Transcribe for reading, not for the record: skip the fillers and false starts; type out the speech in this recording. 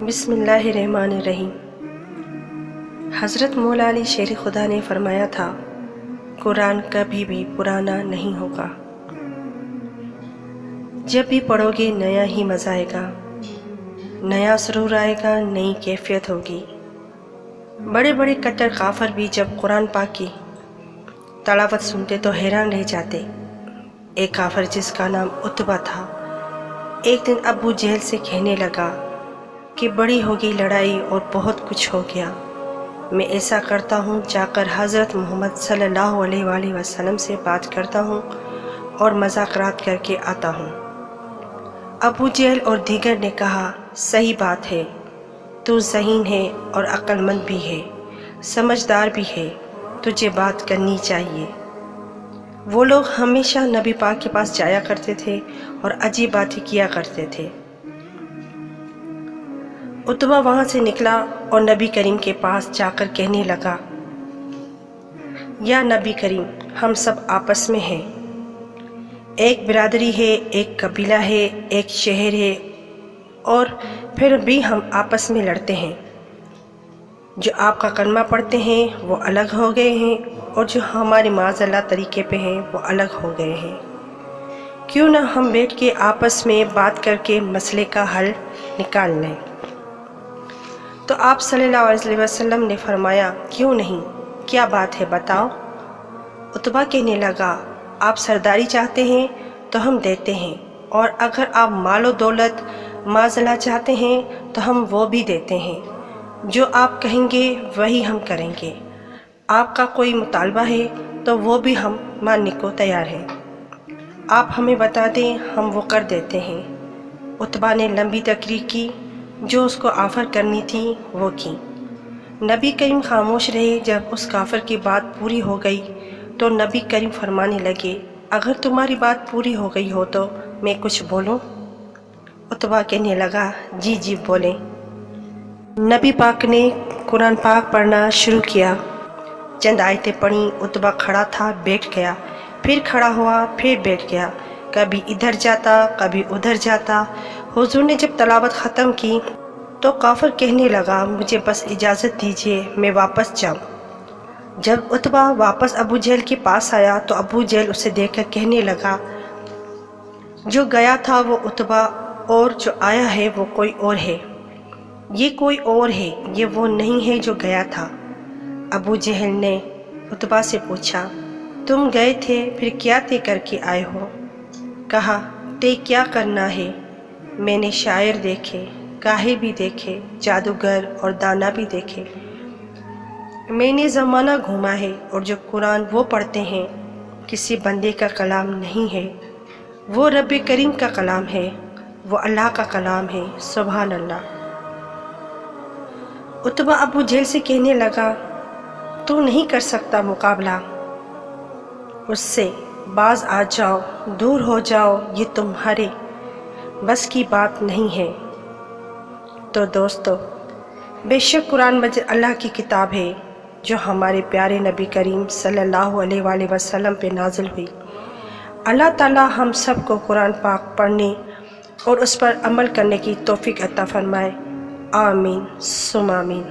بسم اللہ الرحمن الرحیم۔ حضرت مولا علی شیر خدا نے فرمایا تھا، قرآن کبھی بھی پرانا نہیں ہوگا، جب بھی پڑھو گے نیا ہی مزہ آئے گا، نیا سرور آئے گا، نئی کیفیت ہوگی۔ بڑے بڑے کٹر کافر بھی جب قرآن پاک کی تلاوت سنتے تو حیران رہ جاتے۔ ایک کافر جس کا نام عتبہ تھا، ایک دن ابو جہل سے کہنے لگا کہ بڑی ہوگی لڑائی اور بہت کچھ ہو گیا، میں ایسا کرتا ہوں جا کر حضرت محمد صلی اللہ علیہ وآلہ وسلم سے بات کرتا ہوں اور مذاکرات کر کے آتا ہوں۔ ابو جہل اور دیگر نے کہا، صحیح بات ہے، تو ذہین ہے اور عقل مند بھی ہے، سمجھدار بھی ہے، تجھے بات کرنی چاہیے۔ وہ لوگ ہمیشہ نبی پاک کے پاس جایا کرتے تھے اور عجیب باتیں کیا کرتے تھے۔ عتبہ وہاں سے نکلا اور نبی کریم کے پاس جا کر کہنے لگا، یا نبی کریم، ہم سب آپس میں ہیں، ایک برادری ہے، ایک قبیلہ ہے، ایک شہر ہے، اور پھر بھی ہم آپس میں لڑتے ہیں۔ جو آپ کا کلمہ پڑھتے ہیں وہ الگ ہو گئے ہیں، اور جو ہمارے معاذ اللہ طریقے پہ ہیں وہ الگ ہو گئے ہیں۔ کیوں نہ ہم بیٹھ کے آپس میں بات کر کے مسئلے کا حل نکال لیں؟ تو آپ صلی اللہ علیہ وسلم نے فرمایا، کیوں نہیں، کیا بات ہے بتاؤ۔ عتبہ کہنے لگا، آپ سرداری چاہتے ہیں تو ہم دیتے ہیں، اور اگر آپ مال و دولت معاذ اللہ چاہتے ہیں تو ہم وہ بھی دیتے ہیں، جو آپ کہیں گے وہی ہم کریں گے۔ آپ کا کوئی مطالبہ ہے تو وہ بھی ہم ماننے کو تیار ہیں، آپ ہمیں بتا دیں، ہم وہ کر دیتے ہیں۔ عتبہ نے لمبی تقریر کی، جو اس کو آفر کرنی تھی وہ کی۔ نبی کریم خاموش رہے۔ جب اس کافر کی بات پوری ہو گئی تو نبی کریم فرمانے لگے، اگر تمہاری بات پوری ہو گئی ہو تو میں کچھ بولوں؟ عتبہ کہنے لگا، جی جی بولیں۔ نبی پاک نے قرآن پاک پڑھنا شروع کیا، چند آیتیں پڑھیں، عتبہ کھڑا تھا، بیٹھ گیا، پھر کھڑا ہوا، پھر بیٹھ گیا، کبھی ادھر جاتا کبھی ادھر جاتا۔ حضور نے جب تلاوت ختم کی تو کافر کہنے لگا، مجھے بس اجازت دیجیے، میں واپس جاؤں۔ جب عتبہ واپس ابو جہل کے پاس آیا تو ابو جہل اسے دیکھ کر کہنے لگا، جو گیا تھا وہ عتبہ، اور جو آیا ہے وہ کوئی اور ہے، یہ کوئی اور ہے، یہ وہ نہیں ہے جو گیا تھا۔ ابو جہل نے عتبہ سے پوچھا، تم گئے تھے، پھر کیا طے کر کے آئے ہو؟ کہا، طے کیا کرنا ہے، میں نے شاعر دیکھے، کاہل بھی دیکھے، جادوگر اور دانا بھی دیکھے، میں نے زمانہ گھوما ہے، اور جو قرآن وہ پڑھتے ہیں کسی بندے کا کلام نہیں ہے، وہ رب کریم کا کلام ہے، وہ اللہ کا کلام ہے، سبحان اللہ۔ عتبہ ابو جہل سے کہنے لگا، تو نہیں کر سکتا مقابلہ اس سے، باز آ جاؤ، دور ہو جاؤ، یہ تمہارے بس کی بات نہیں ہے۔ تو دوستو، بے شک قرآن مجید اللہ کی کتاب ہے، جو ہمارے پیارے نبی کریم صلی اللہ علیہ وآلہ وسلم پہ نازل ہوئی۔ اللہ تعالی ہم سب کو قرآن پاک پڑھنے اور اس پر عمل کرنے کی توفیق عطا فرمائے، آمین ثم آمین۔